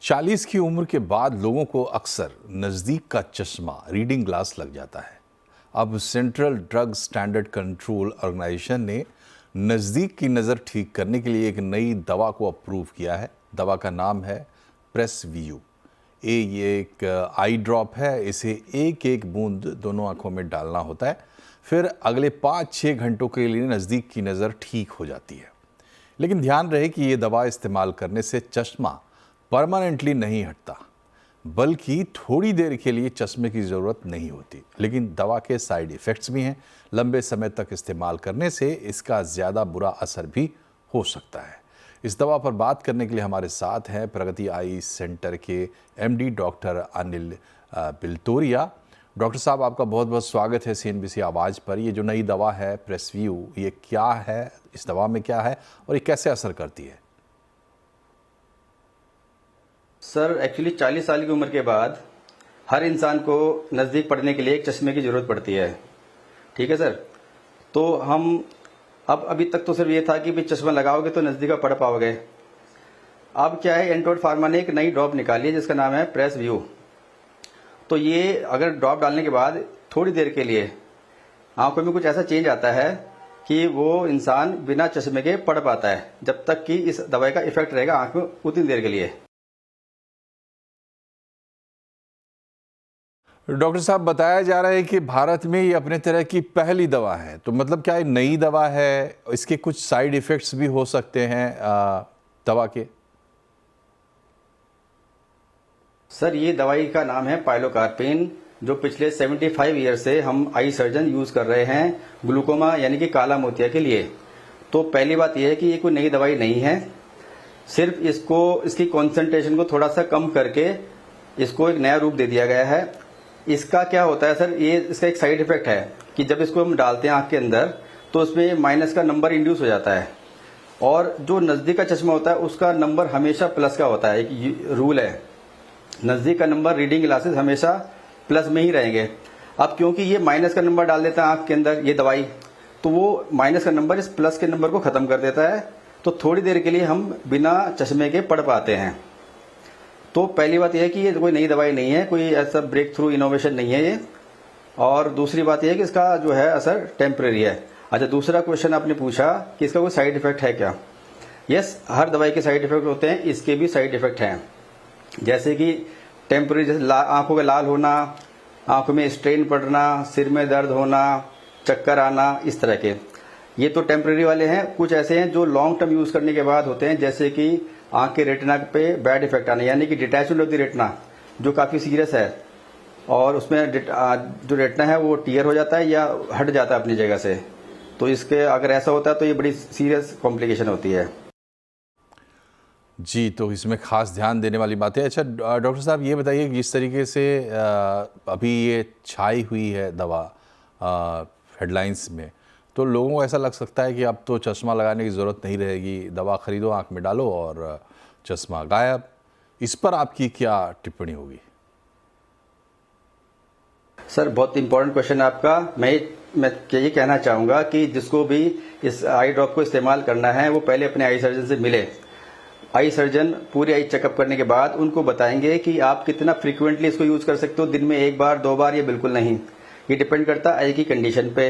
40 की उम्र के बाद लोगों को अक्सर नज़दीक का चश्मा रीडिंग ग्लास लग जाता है। अब central drug standard control organisation ने नज़दीक की नज़र ठीक करने के लिए एक नई दवा को अप्रूव किया है। दवा का नाम है प्रेसव्यू। ये एक आई ड्रॉप है। इसे एक एक बूंद दोनों आंखों में डालना होता है, फिर अगले 5-6 घंटों के लिए नज़दीक की नज़र ठीक हो जाती है। लेकिन ध्यान रहे कि ये दवा इस्तेमाल करने से चश्मा परमानेंटली नहीं हटता, बल्कि थोड़ी देर के लिए चश्मे की ज़रूरत नहीं होती। लेकिन दवा के साइड इफ़ेक्ट्स भी हैं। लंबे समय तक इस्तेमाल करने से इसका ज़्यादा बुरा असर भी हो सकता है। इस दवा पर बात करने के लिए हमारे साथ हैं प्रगति आई सेंटर के एमडी डॉक्टर अनिल बिल्तोरिया। डॉक्टर साहब, आपका बहुत बहुत स्वागत है CNBC आवाज़ पर। ये जो नई दवा है प्रेसव्यू, ये क्या है, इस दवा में क्या है और ये कैसे असर करती है? सर, एक्चुअली 40 साल की उम्र के बाद हर इंसान को नज़दीक पढ़ने के लिए एक चश्मे की ज़रूरत पड़ती है। ठीक है सर। तो हम अभी तक तो सिर्फ ये था कि भी चश्मा लगाओगे तो नज़दीक पढ़ पाओगे। अब क्या है, एंटोड फार्मा ने एक नई ड्रॉप निकाली है जिसका नाम है प्रेसव्यू। तो ये अगर ड्रॉप डालने के बाद थोड़ी देर के लिए आंखों में कुछ ऐसा चेंज आता है कि वो इंसान बिना चश्मे के पढ़ पाता है, जब तक कि इस दवाई का इफेक्ट रहेगा आंख में उतनी देर के लिए। डॉक्टर साहब, बताया जा रहा है कि भारत में ये अपने तरह की पहली दवा है, तो मतलब क्या ये नई दवा है? इसके कुछ साइड इफ़ेक्ट्स भी हो सकते हैं दवा के? सर, ये दवाई का नाम है पाइलोकार्पिन, जो पिछले 75 ईयर से हम आई सर्जन यूज कर रहे हैं ग्लूकोमा यानी कि काला मोतिया के लिए। तो पहली बात यह है कि ये कोई नई दवाई नहीं है, सिर्फ इसकी कॉन्सेंट्रेशन को थोड़ा सा कम करके इसको एक नया रूप दे दिया गया है। इसका क्या होता है सर, ये इसका एक साइड इफेक्ट है कि जब इसको हम डालते हैं आंख के अंदर तो उसमें माइनस का नंबर इंड्यूस हो जाता है, और जो नज़दीक का चश्मा होता है उसका नंबर हमेशा प्लस का होता है। एक रूल है, नज़दीक का नंबर रीडिंग ग्लासेस हमेशा प्लस में ही रहेंगे। अब क्योंकि ये माइनस का नंबर डाल देता है आंख के अंदर ये दवाई, तो वो माइनस का नंबर इस प्लस के नंबर को ख़त्म कर देता है, तो थोड़ी देर के लिए हम बिना चश्मे के पढ़ पाते हैं। तो पहली बात यह है कि ये कोई नई दवाई नहीं है, कोई ऐसा ब्रेक थ्रू इनोवेशन नहीं है ये। और दूसरी बात यह है कि इसका जो है असर टेम्परेरी है। अच्छा, दूसरा क्वेश्चन आपने पूछा कि इसका कोई साइड इफेक्ट है क्या? यस, हर दवाई के साइड इफेक्ट होते हैं, इसके भी साइड इफेक्ट हैं। जैसे कि टेम्परेरी, जैसे आंखों का लाल होना, आंखों में स्ट्रेन पड़ना, सिर में दर्द होना, चक्कर आना, इस तरह के ये तो टेम्परेरी वाले हैं। कुछ ऐसे हैं जो लॉन्ग टर्म यूज करने के बाद होते हैं, जैसे कि आंख के रेटिना पे बैड इफेक्ट आना, यानी कि डिटैचमेंट ऑफ द रेटिना, जो काफी सीरियस है, और उसमें जो रेटिना है वो टीयर हो जाता है या हट जाता है अपनी जगह से। तो इसके अगर ऐसा होता है तो ये बड़ी सीरियस कॉम्प्लिकेशन होती है। जी, तो इसमें खास ध्यान देने वाली बात है। अच्छा डॉक्टर साहब, ये बताइए कि जिस तरीके से अभी ये छाई हुई है दवा हेडलाइंस में, तो लोगों को ऐसा लग सकता है कि अब तो चश्मा लगाने की ज़रूरत नहीं रहेगी, दवा खरीदो, आंख में डालो और चश्मा गायब। इस पर आपकी क्या टिप्पणी होगी? सर, बहुत इंपॉर्टेंट क्वेश्चन है आपका। मैं ये कहना चाहूँगा कि जिसको भी इस आई ड्रॉप को इस्तेमाल करना है वो पहले अपने आई सर्जन से मिले। आई सर्जन पूरी आई चेकअप करने के बाद उनको बताएंगे कि आप कितना फ्रीक्वेंटली इसको यूज़ कर सकते हो, दिन में 1 बार 2 बार, ये बिल्कुल नहीं। ये डिपेंड करता है आई की कंडीशन पे।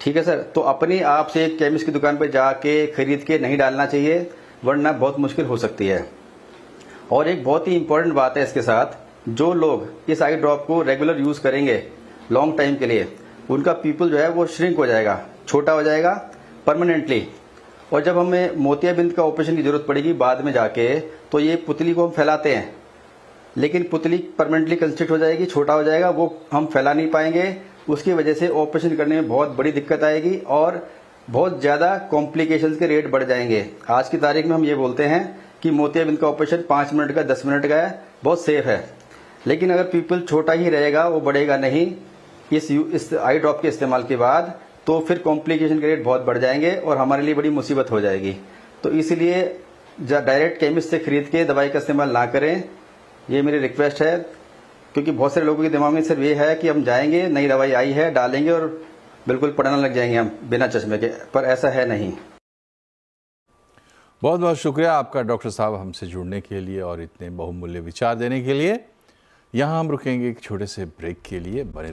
ठीक है सर। तो अपने आप से केमिस्ट की दुकान पर जाके खरीद के नहीं डालना चाहिए, वरना बहुत मुश्किल हो सकती है। और एक बहुत ही इंपॉर्टेंट बात है इसके साथ, जो लोग इस आई ड्रॉप को रेगुलर यूज करेंगे लॉन्ग टाइम के लिए, उनका पीपल जो है वो श्रिंक हो जाएगा, छोटा हो जाएगा परमानेंटली। और जब हमें मोतियाबिंद का ऑपरेशन की जरूरत पड़ेगी बाद में जाके, तो ये पुतली को हम फैलाते हैं, लेकिन पुतली परमानेंटली कंस्ट्रिक्ट हो जाएगी, छोटा हो जाएगा, वो हम फैला नहीं पाएंगे। उसकी वजह से ऑपरेशन करने में बहुत बड़ी दिक्कत आएगी और बहुत ज़्यादा कॉम्प्लिकेशंस के रेट बढ़ जाएंगे। आज की तारीख में हम ये बोलते हैं कि मोतियाबिंद का ऑपरेशन 5 मिनट का, 10 मिनट का है, बहुत सेफ है। लेकिन अगर पीपल छोटा ही रहेगा, वो बढ़ेगा नहीं इस आई ड्रॉप के इस्तेमाल के बाद, तो फिर कॉम्प्लिकेशन के रेट बहुत बढ़ जाएंगे और हमारे लिए बड़ी मुसीबत हो जाएगी। तो इसलिए डायरेक्ट केमिस्ट से खरीद के दवाई का इस्तेमाल ना करें, ये मेरी रिक्वेस्ट है। क्योंकि बहुत सारे लोगों के दिमाग में सिर्फ ये है कि हम जाएंगे, नई दवाई आई है, डालेंगे और बिल्कुल पढ़ने लग जाएंगे हम बिना चश्मे के, पर ऐसा है नहीं। बहुत बहुत शुक्रिया आपका डॉक्टर साहब हमसे जुड़ने के लिए और इतने बहुमूल्य विचार देने के लिए। यहाँ हम रुकेंगे एक छोटे से ब्रेक के लिए, बने